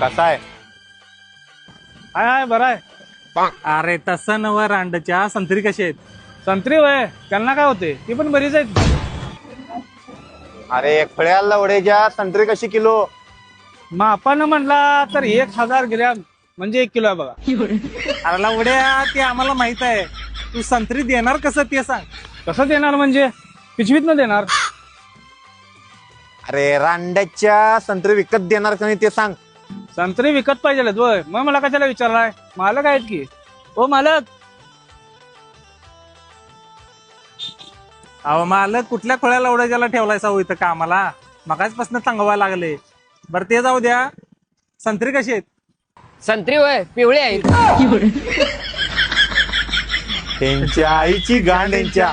कसा आहे? हाय हाय बरं आहे. अरे तसं नव रांडच्या संत्री कशी आहेत? संत्री वय त्यांना काय होते ती पण बरीच आहेत. अरे फळ्याला वड्याच्या संत्री कशी किलो? मापानं म्हणला तर 1000 ग्रॅम म्हणजे 1 किलो आहे बघा. अरे लावड्या ते आम्हाला माहित आहे, तू संत्री देणार कसं ते सांग. कसं देणार म्हणजे पिशवीत न देणार? अरे रांड्याच्या संत्री विकत देणार का नाही ते सांग. संत्री विकत पाहिजे वय मग मला कशाला विचारलाय? मालक आहेत की. ओ मालक. अहो मालक कुठल्या खोळ्या लावड्याला ठेवलायचा हो इथं कामाला? मगाचपासून चांगवायला लागले. बरं ते जाऊ द्या, संत्री कशी आहेत? संत्री वय पिवळे आहेत. त्यांच्या आईची गांड्यांच्या.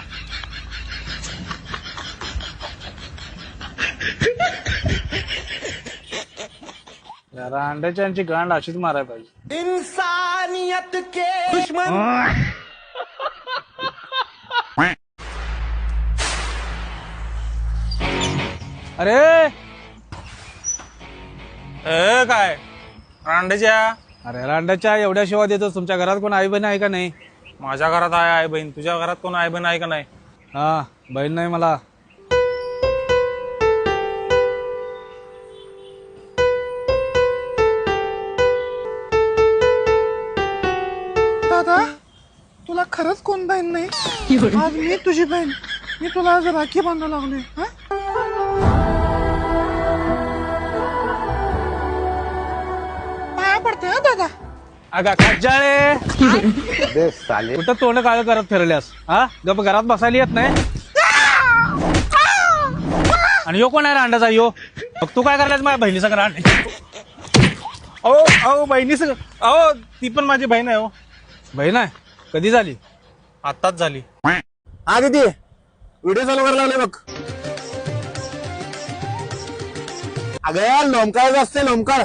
अंड्याची गांड अशीच मारायला पाहिजे. इंसानियत के दुश्मन. अरे ए काय रांड्याच्या? अरे रांड्याच्या एवढ्या सेवा देतो. तुमच्या घरात कोण आई बहीण आहे का नाही? माझ्या घरात आहे आई बहीण, तुझ्या घरात कोण आई बहीण आहे का नाही? हा बहीण नाही मला. दादा तुला खरंच कोण बहीण नाही? आज मी तुझी बहीण. मी तुला आज राखी बांधायला लागले. पाया पडते हा दादा. अगा खज्जाळे अरे साले कुठं तोंड काळ करत फिरल्यास? हा गप घरात बसायला येत नाही? आणि यो कोण आहे रांडाचा? यो मग तू काय करल्यास माझ्या बहिणी सगळं रांड? अहो अहो बहिणी सगळं, अहो ती पण माझी बहीण आहे हो. बहीण आहे? कधी झाली? आत्ताच झाली. हा किती व्हिडिओ चालू करायला लागले बघ. अगं लोमकाळ असते लोमकाळ.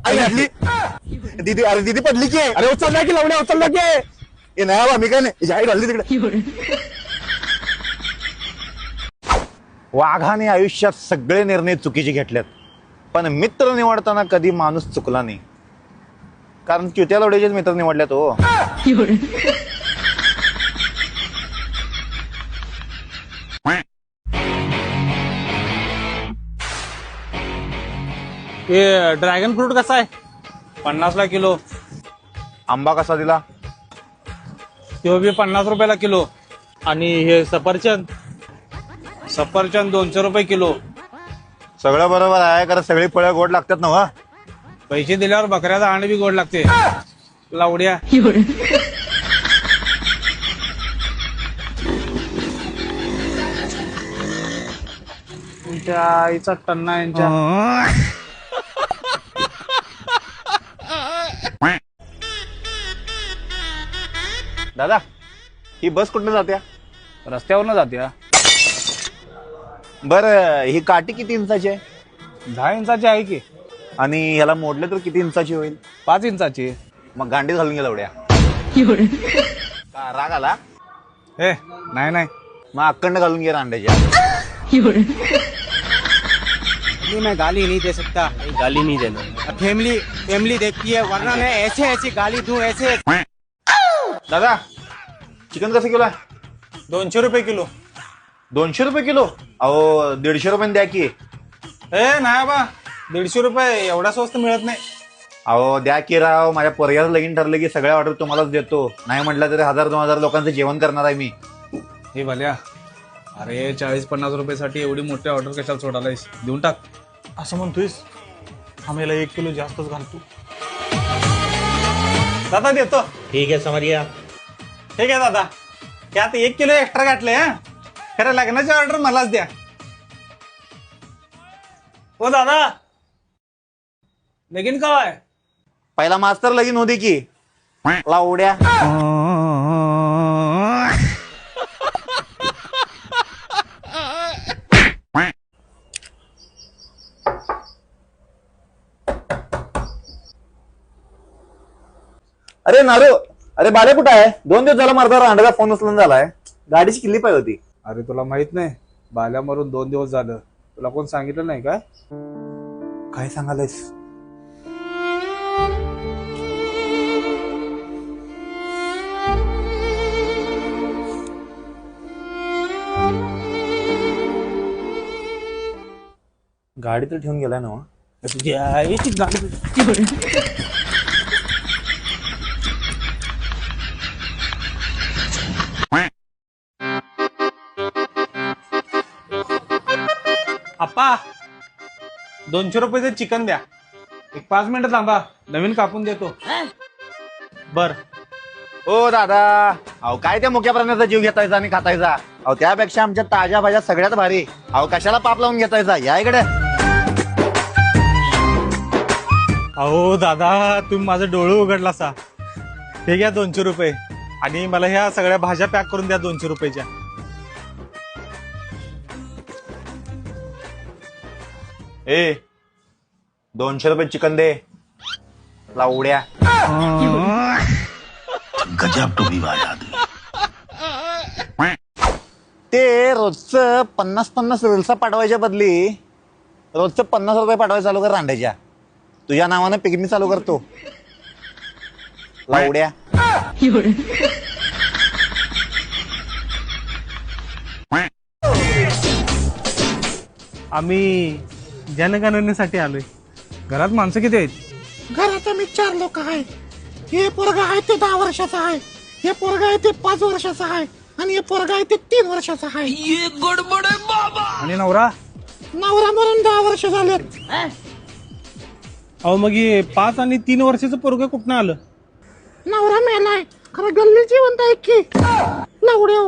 आई घातली दीदी. अरे दीदी पडली की. अरे उचलला की लावण्या उचलला की. हे नाही बाबा मी काय नाही आई घालली तिकडे. वाघाने आयुष्यात सगळे निर्णय चुकीचे घेतलेत, पण मित्र निवडताना कधी माणूस चुकला नाही. कारण चुत्या लोड्याचेच मित्र निवडल्यात हो. हे ड्रॅगन फ्रूट कसा आहे? 50 ला किलो. आंबा कसा दिला? तो बी 50 रुपयाला किलो. आणि हे सफरचंद 200 रुपये किलो. सगळं बरोबर आहे, कारण सगळी फळं गोड लागतात ना वा. पैसे दिल्यावर बकऱ्याचा अंड बी गोड लागते. लावड्या तुमच्या आईचा टन्ना यांच्या. दादा ही बस कुठनं जात्या? रस्त्यावरनं जात्या. बर ही काठी किती इंचाची आहे? 10 इंचाची आहे की. आणि ह्याला मोडलं तर किती इंचाची होईल? 5 इंचाची. मग गांडीत घालून गेला उड्या. का राग आला? हे नाही नाही मग अक्कंड घालून घे अंड्याच्या. मैं गाली नहीं दे सकता. गाली नहीं देना. फैमिली देखती है वरना मैं ऐसे ऐसी गाली दूं ऐसे. दादा चिकन कसं किलो आहे? 200 रुपये किलो. 200 रुपये किलो? अहो 150 रुपये द्या की. ए नाही बा, 150 रुपये एवढा स्वस्त मिळत नाही. अहो द्या की राव. माझ्या पोरग्याचं लगीन ठरलं की सगळ्या ऑर्डर तुम्हालाच देतो. नाही म्हटलं तरी 1000-2000 लोकांचं जेवण करणार आहे मी. हे भल्या. अरे 40-50 रुपयासाठी एवढी मोठी ऑर्डर कशाला सोडालायस? देऊन टाक. असं म्हणतोयस? आम्हाला 1 किलो जास्तच घालतो. दादा देतो. ठीक है समरिया. ठीक आहे दादा, त्यात 1 किलो एक्स्ट्रा घातले. हा खरं लग्नाची ऑर्डर मलाच द्या. हो दादा लगीन का आहे? पहिला मास्तर लगीन होती की लावड्या. अरे नारू, अरे बाले कुठं आहे? 2 दिवस झाला मारता रांडाचा फोन उचलून झालाय. गाडीची किल्ली पाहिजे होती. अरे तुला माहित नाही, बाल्या मरून 2 दिवस झालं. तुला कोण सांगितलं नाही काय? काय सांगायलायस? गाडी तर ठेवून गेलाय ना आप्पा 200 रुपयाचं चिकन द्या. एक 5 मिनिटं थांबा, नवीन कापून देतो. बर. ओ दादा, अहो काय त्या मुक्या प्राण्याचा जीव घेतायचा आणि खातायचा? अहो त्यापेक्षा आमच्या ताज्या भाज्या सगळ्यात भारी. अहो कशाला पाप लावून घेतायचा? या इकडे. अहो दादा, तुम्ही माझं डोळं उघडला सा. हे घ्या 200 रुपये आणि मला ह्या सगळ्या भाज्या पॅक करून द्या 200 रुपयाच्या. ए 200 रुपये चिकन दे लावड्या. ते रोजचं 50-50 रील्सा पाठवायच्या बदली रोजचं 50 रुपये पाठवायचं चालू कर रांड्याच्या. तुझ्या नावानं पिकनिक चालू करतो लावड्या. आम्ही जनगणनेसाठी आलोय. घरात माणसं किती आहेत? घरात आम्ही 4 लोक आहे. हे पोरगा आहे ते 10 वर्षाचा आहे, हे पोरगा आहे ते 5 वर्षाचा आहे आणि हे पोरगा आहे ते 3 वर्षाचा आहे. आणि नवरा? नवरा मरून 10 वर्ष झालेत. अहो मग हे 5 आणि 3 वर्षाचं पोरगं कुठनं आलं? नवरा मेलाय खरं गल्ली जिवंत आहे की लावड्या.